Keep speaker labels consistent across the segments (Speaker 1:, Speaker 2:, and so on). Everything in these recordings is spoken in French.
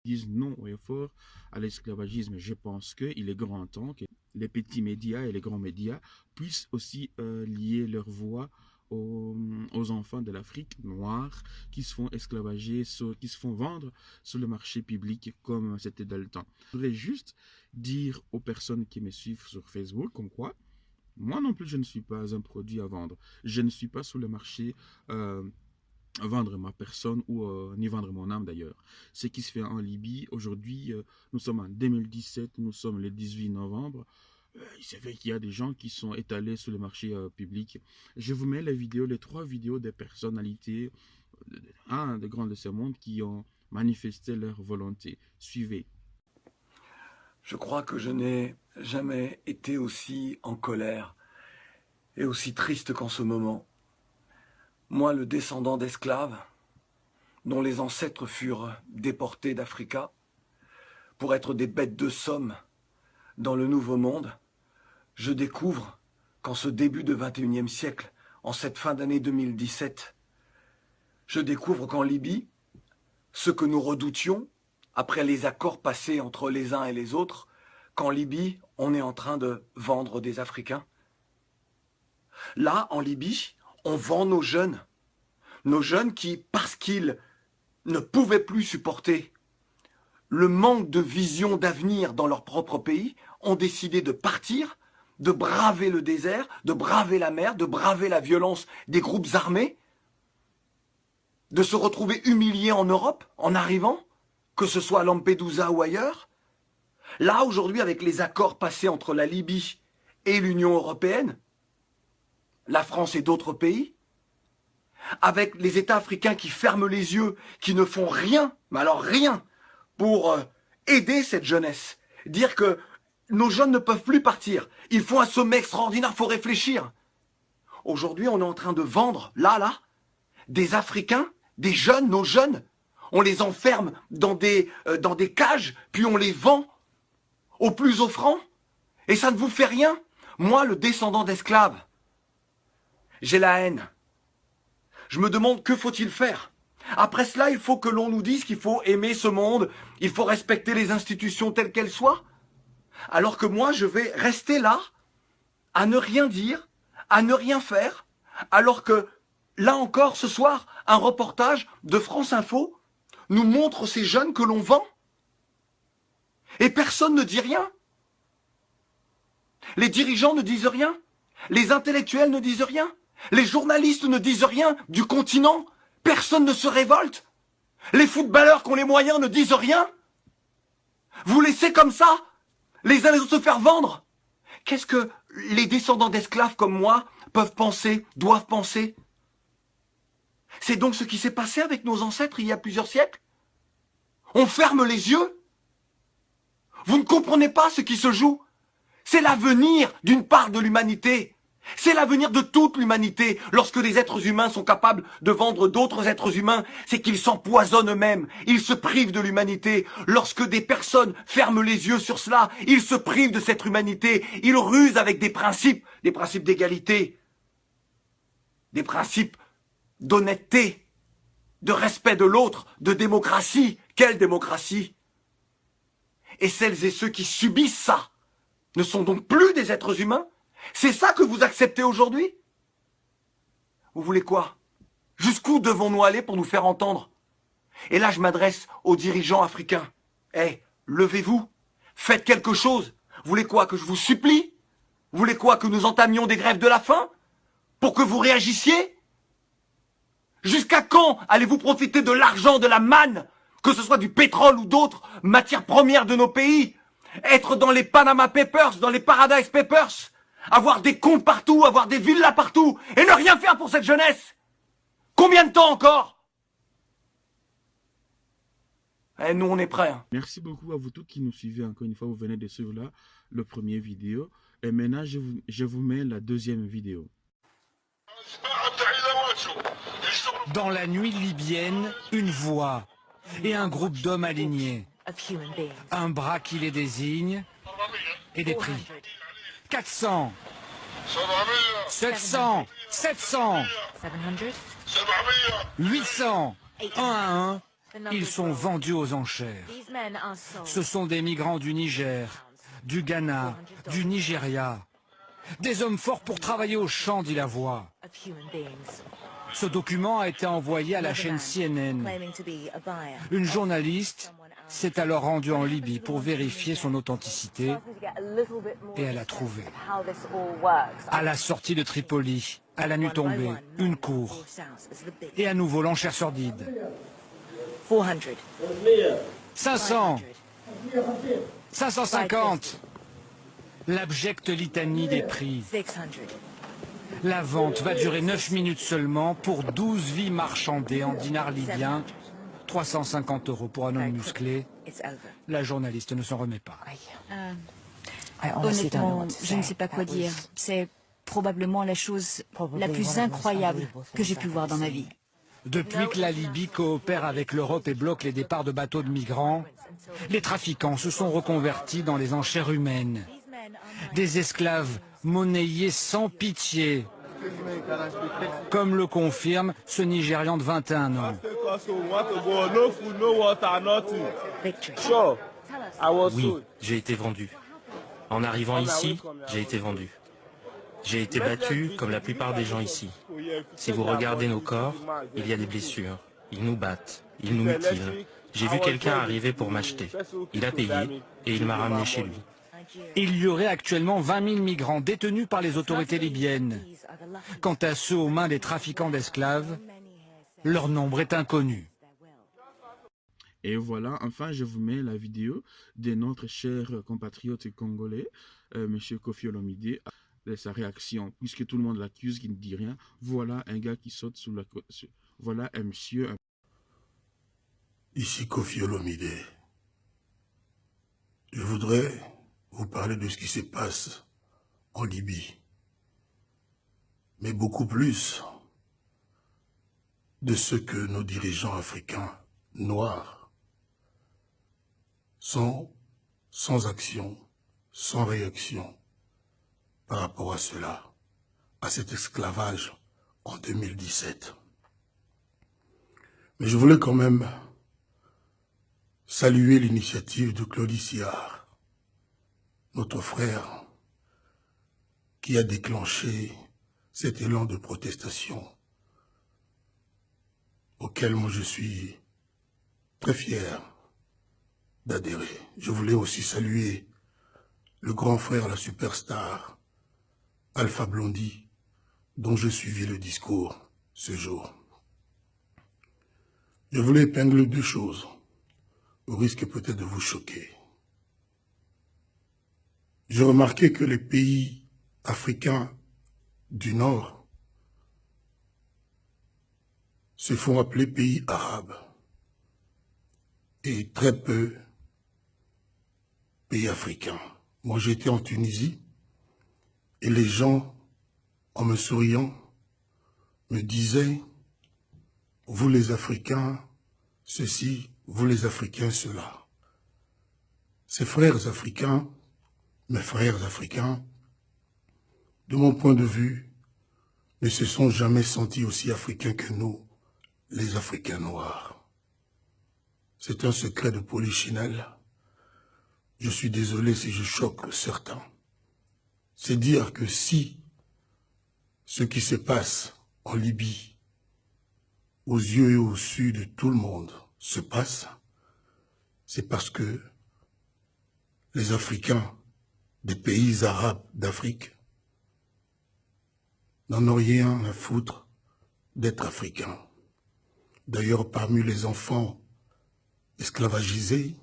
Speaker 1: disent non au effort à l'esclavagisme. Je pense qu'il est grand temps que les petits médias et les grands médias puissent aussi lier leur voix aux enfants de l'Afrique noire qui se font esclavager, qui se font vendre sur le marché public comme c'était dans le temps. Je voudrais juste dire aux personnes qui me suivent sur Facebook comme quoi moi non plus je ne suis pas un produit à vendre. Je ne suis pas sur le marché vendre ma personne ou ni vendre mon âme d'ailleurs. Ce qui se fait en Libye, aujourd'hui, nous sommes en 2017, nous sommes le 18 novembre. C'est vrai qu'il y a des gens qui sont étalés sur le marché public. Je vous mets les 3 vidéos des personnalités, de grands de ce monde qui ont manifesté leur volonté. Suivez.
Speaker 2: Je crois que je n'ai jamais été aussi en colère et aussi triste qu'en ce moment. Moi, le descendant d'esclaves, dont les ancêtres furent déportés d'Africa pour être des bêtes de somme dans le Nouveau Monde, je découvre qu'en ce début de XXIe siècle, en cette fin d'année 2017, je découvre qu'en Libye, ce que nous redoutions, après les accords passés entre les uns et les autres, qu'en Libye, on est en train de vendre des Africains. Là, en Libye, on vend nos jeunes qui, parce qu'ils ne pouvaient plus supporter le manque de vision d'avenir dans leur propre pays, ont décidé de partir, de braver le désert, de braver la mer, de braver la violence des groupes armés, de se retrouver humiliés en Europe en arrivant, que ce soit à Lampedusa ou ailleurs. Là, aujourd'hui, avec les accords passés entre la Libye et l'Union européenne, la France et d'autres pays, avec les États africains qui ferment les yeux, qui ne font rien, mais alors rien, pour aider cette jeunesse. Dire que nos jeunes ne peuvent plus partir. Il faut un sommet extraordinaire, il faut réfléchir. Aujourd'hui, on est en train de vendre, là, des Africains, des jeunes, nos jeunes. On les enferme dans des cages, puis on les vend au plus offrant. Et ça ne vous fait rien. Moi, le descendant d'esclaves, j'ai la haine. Je me demande que faut-il faire. Après cela, il faut que l'on nous dise qu'il faut aimer ce monde, il faut respecter les institutions telles qu'elles soient. Alors que moi, je vais rester là, à ne rien dire, à ne rien faire, alors que, là encore, ce soir, un reportage de France Info nous montre ces jeunes que l'on vend. Et personne ne dit rien. Les dirigeants ne disent rien. Les intellectuels ne disent rien. Les journalistes ne disent rien du continent. Personne ne se révolte. Les footballeurs qui ont les moyens ne disent rien. Vous laissez comme ça les uns les autres se faire vendre. Qu'est-ce que les descendants d'esclaves comme moi peuvent penser, doivent penser? C'est donc ce qui s'est passé avec nos ancêtres il y a plusieurs siècles. On ferme les yeux. Vous ne comprenez pas ce qui se joue. C'est l'avenir d'une part de l'humanité. C'est l'avenir de toute l'humanité. Lorsque les êtres humains sont capables de vendre d'autres êtres humains, c'est qu'ils s'empoisonnent eux-mêmes. Ils se privent de l'humanité. Lorsque des personnes ferment les yeux sur cela, ils se privent de cette humanité. Ils rusent avec des principes d'égalité, des principes d'honnêteté, de respect de l'autre, de démocratie. Quelle démocratie? Et celles et ceux qui subissent ça ne sont donc plus des êtres humains? C'est ça que vous acceptez aujourd'hui? Vous voulez quoi? Jusqu'où devons-nous aller pour nous faire entendre? Et là, je m'adresse aux dirigeants africains. Levez-vous, faites quelque chose. Vous voulez quoi? Que je vous supplie? Vous voulez quoi? Que nous entamions des grèves de la faim? Pour que vous réagissiez? Jusqu'à quand allez-vous profiter de l'argent, de la manne, que ce soit du pétrole ou d'autres matières premières de nos pays? Être dans les Panama Papers, dans les Paradise Papers? Avoir des comptes partout, avoir des villas partout, et ne rien faire pour cette jeunesse? Combien de temps encore? Nous, on est prêts.
Speaker 1: Merci beaucoup à vous tous qui nous suivez encore une fois. Vous venez de suivre là le premier vidéo. Et maintenant, je vous mets la deuxième vidéo.
Speaker 3: Dans la nuit libyenne, une voix et un groupe d'hommes alignés. Un bras qui les désigne et des prix. 400, 700, 700, 800, 1 à 1, Ils sont vendus aux enchères. Ce sont des migrants du Niger, du Ghana, du Nigeria. Des hommes forts pour travailler aux champs, dit la voix. Ce document a été envoyé à la chaîne CNN. Une journaliste s'est alors rendue en Libye pour vérifier son authenticité et elle a trouvé. À la sortie de Tripoli, à la nuit tombée, une cour. Et à nouveau l'enchère sordide. 500, 550. L'abjecte litanie des prix. La vente va durer 9 minutes seulement pour 12 vies marchandées en dinars libyens. 350 € pour un homme musclé. La journaliste ne s'en remet pas.
Speaker 4: Honnêtement, je ne sais pas quoi dire. C'est probablement la chose la plus incroyable que j'ai pu voir dans ma vie.
Speaker 3: Depuis que la Libye coopère avec l'Europe et bloque les départs de bateaux de migrants, les trafiquants se sont reconvertis dans les enchères humaines. Des esclaves monnayés sans pitié, comme le confirme ce Nigérian de 21 ans.
Speaker 5: Oui, j'ai été vendu. En arrivant ici, j'ai été vendu. J'ai été battu comme la plupart des gens ici. Si vous regardez nos corps, il y a des blessures. Ils nous battent, ils nous mutilent. J'ai vu quelqu'un arriver pour m'acheter. Il a payé et il m'a ramené chez lui.
Speaker 3: Il y aurait actuellement 20 000 migrants détenus par les autorités libyennes. Quant à ceux aux mains des trafiquants d'esclaves, leur nombre est inconnu.
Speaker 1: Et voilà, enfin, je vous mets la vidéo de notre cher compatriote congolais, M. Koffi Olomide, sa réaction, puisque tout le monde l'accuse, qui ne dit rien. Voilà un gars qui saute sous la... Voilà un monsieur...
Speaker 6: Ici Koffi Olomide. Je voudrais vous parler de ce qui se passe en Libye, mais beaucoup plus de ce que nos dirigeants africains noirs sont sans action, sans réaction par rapport à cela, à cet esclavage en 2017. Mais je voulais quand même saluer l'initiative de Claude Issihar, notre frère, qui a déclenché cet élan de protestation auquel moi je suis très fier d'adhérer. Je voulais aussi saluer le grand frère, la superstar, Alpha Blondy, dont je suivis le discours ce jour. Je voulais épingler deux choses, au risque peut-être de vous choquer. J'ai remarqué que les pays africains du Nord se font appeler pays arabes et très peu pays africains. Moi, j'étais en Tunisie et les gens, en me souriant, me disaient « Vous les Africains, ceci, vous les Africains, cela ». Ces frères africains, mes frères africains, de mon point de vue, ne se sont jamais sentis aussi africains que nous, les Africains noirs. C'est un secret de polichinelle. Je suis désolé si je choque certains. C'est dire que si ce qui se passe en Libye, aux yeux et au su de tout le monde, se passe, c'est parce que les Africains des pays arabes d'Afrique n'en ont rien à foutre d'être africains. D'ailleurs, parmi les enfants esclavagisés,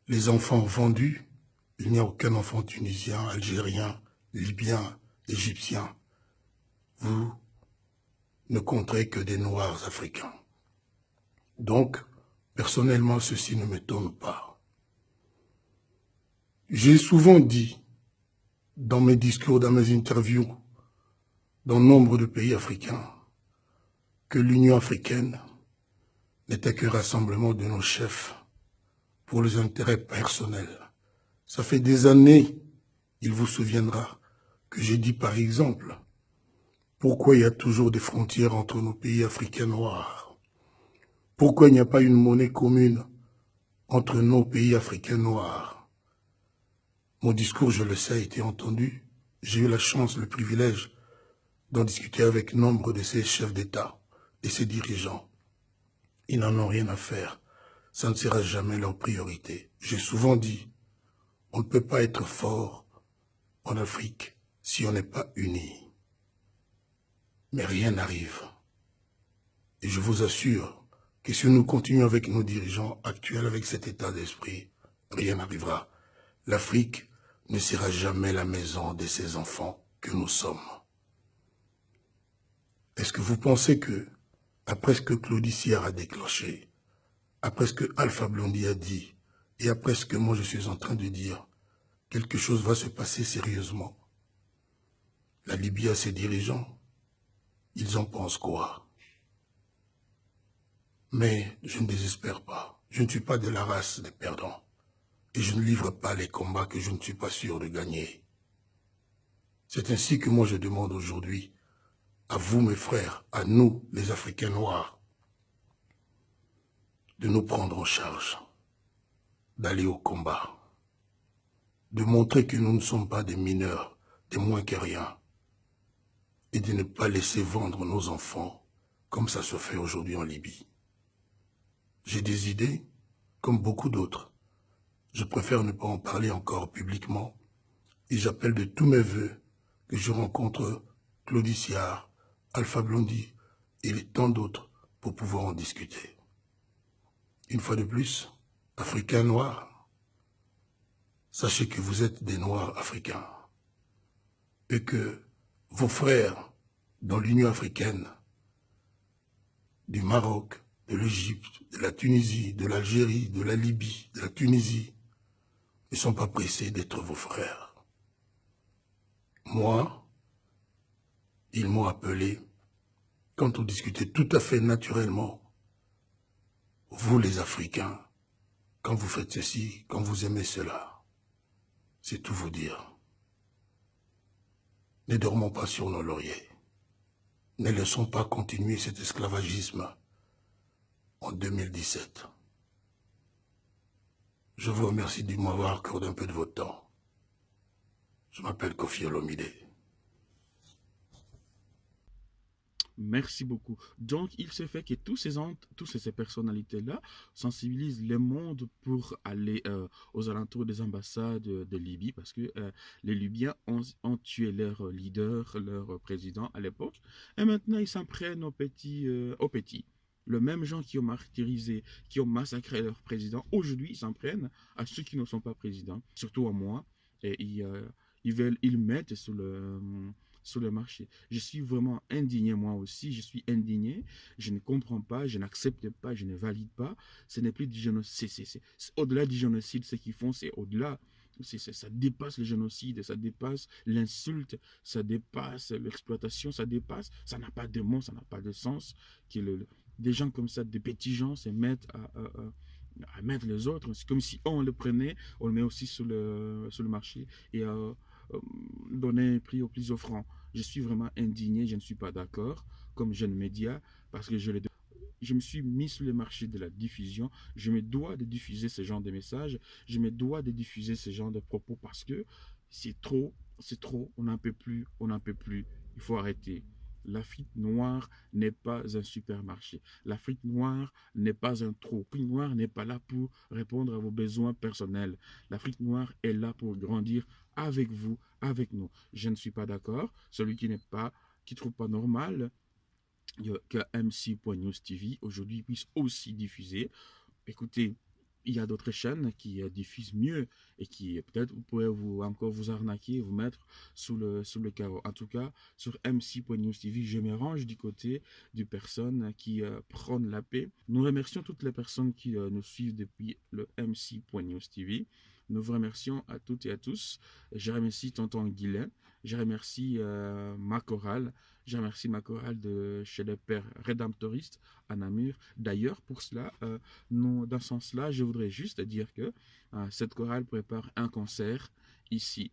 Speaker 6: les enfants vendus, il n'y a aucun enfant tunisien, algérien, libyen, égyptien. Vous ne compterez que des noirs africains. Donc, personnellement, ceci ne m'étonne pas. J'ai souvent dit, dans mes discours, dans mes interviews, dans nombre de pays africains, que l'Union africaine n'était que rassemblement de nos chefs pour les intérêts personnels. Ça fait des années, il vous souviendra, que j'ai dit par exemple, pourquoi il y a toujours des frontières entre nos pays africains noirs? Pourquoi il n'y a pas une monnaie commune entre nos pays africains noirs? Mon discours, je le sais, a été entendu. J'ai eu la chance, le privilège d'en discuter avec nombre de ces chefs d'État et ces dirigeants. Ils n'en ont rien à faire. Ça ne sera jamais leur priorité. J'ai souvent dit, on ne peut pas être fort en Afrique si on n'est pas unis. Mais rien n'arrive. Et je vous assure que si nous continuons avec nos dirigeants actuels, avec cet état d'esprit, rien n'arrivera. L'Afrique ne sera jamais la maison de ces enfants que nous sommes. Est-ce que vous pensez que, après ce que Claudie Sierre a déclenché, après ce que Alpha Blondy a dit, et après ce que moi je suis en train de dire, quelque chose va se passer sérieusement? La Libye a ses dirigeants, ils en pensent quoi? Mais je ne désespère pas, je ne suis pas de la race des perdants, et je ne livre pas les combats que je ne suis pas sûr de gagner. C'est ainsi que moi je demande aujourd'hui, à vous mes frères, à nous les Africains noirs, de nous prendre en charge, d'aller au combat, de montrer que nous ne sommes pas des mineurs, des moins que rien, et de ne pas laisser vendre nos enfants comme ça se fait aujourd'hui en Libye. J'ai des idées, comme beaucoup d'autres. Je préfère ne pas en parler encore publiquement, et j'appelle de tous mes voeux que je rencontre Claudie Sierre, Alpha Blondy et tant d'autres pour pouvoir en discuter. Une fois de plus, Africains noirs, sachez que vous êtes des Noirs africains et que vos frères dans l'Union africaine, du Maroc, de l'Égypte, de la Tunisie, de l'Algérie, de la Libye, de la Tunisie, ne sont pas pressés d'être vos frères. Moi, ils m'ont appelé, quand on discutait tout à fait naturellement, vous les Africains, quand vous faites ceci, quand vous aimez cela, c'est tout vous dire. Ne dormons pas sur nos lauriers. Ne laissons pas continuer cet esclavagisme en 2017. Je vous remercie de m'avoir accordé un peu de votre temps. Je m'appelle Kofi Olomide.
Speaker 1: Merci beaucoup. Donc, il se fait que toutes ces personnalités-là sensibilisent le monde pour aller aux alentours des ambassades de Libye, parce que les Libyens ont tué leur leader, leur président à l'époque, et maintenant ils s'en prennent aux petits. Le même gens qui ont martyrisé, qui ont massacré leur président, aujourd'hui ils s'en prennent à ceux qui ne sont pas présidents, surtout à moi, et ils mettent sur le marché. Je suis vraiment indigné, moi aussi, je suis indigné, je ne comprends pas, je n'accepte pas, je ne valide pas, ce n'est plus du génocide, c'est au-delà du génocide, ce qu'ils font, c'est au-delà, ça dépasse le génocide, ça dépasse l'insulte, ça dépasse l'exploitation, ça dépasse, ça n'a pas de mots, ça n'a pas de sens, des gens comme ça, des petits gens se mettent à mettre les autres, c'est comme si on le prenait, on le met aussi sur le marché, et donner un prix au plus offrant. Je suis vraiment indigné, je ne suis pas d'accord comme jeune média parce que je me suis mis sur le marché de la diffusion. Je me dois de diffuser ce genre de messages, je me dois de diffuser ce genre de propos parce que c'est trop, on n'en peut plus, on n'en peut plus. Il faut arrêter. L'Afrique noire n'est pas un supermarché. L'Afrique noire n'est pas un trou. L'Afrique noire n'est pas là pour répondre à vos besoins personnels. L'Afrique noire est là pour grandir avec vous, avec nous. Je ne suis pas d'accord. Celui qui ne trouve pas normal que MC.News TV aujourd'hui puisse aussi diffuser. Écoutez, il y a d'autres chaînes qui diffusent mieux et qui peut-être vous pouvez encore vous arnaquer, vous mettre sous le carreau. En tout cas, sur MC.News TV, je me range du côté des personnes qui prônent la paix. Nous remercions toutes les personnes qui nous suivent depuis le MC.News TV. Nous vous remercions à toutes et à tous. Je remercie Tonton Guilain. Je remercie ma chorale. Je remercie ma chorale de chez les Pères Rédemptoristes à Namur. D'ailleurs, pour cela, dans ce sens-là, je voudrais juste dire que cette chorale prépare un concert ici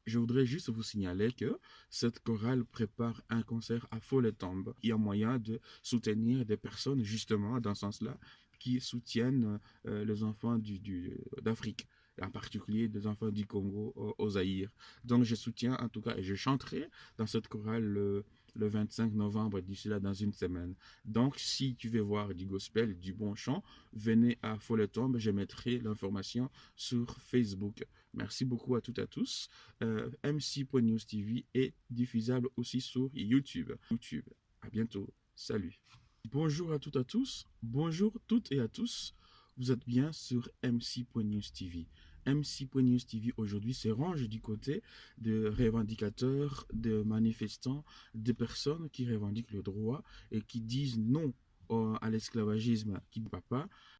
Speaker 1: Je voudrais juste vous signaler que cette chorale prépare un concert à Folletombe. Il y a moyen de soutenir des personnes justement dans ce sens-là qui soutiennent les enfants d'Afrique, en particulier des enfants du Congo au Zaïre. Donc je soutiens en tout cas et je chanterai dans cette chorale le 25 novembre, d'ici là dans une semaine. Donc si tu veux voir du gospel, du bon chant, venez à Folletombe, je mettrai l'information sur Facebook. Merci beaucoup à toutes et à tous. MC.News TV est diffusable aussi sur YouTube. À bientôt. Salut. Bonjour à toutes et à tous. Bonjour toutes et à tous. Vous êtes bien sur MC.News TV. MC.News TV aujourd'hui se range du côté de revendicateurs, de manifestants, de personnes qui revendiquent le droit et qui disent non à l'esclavagisme qui ne va pas.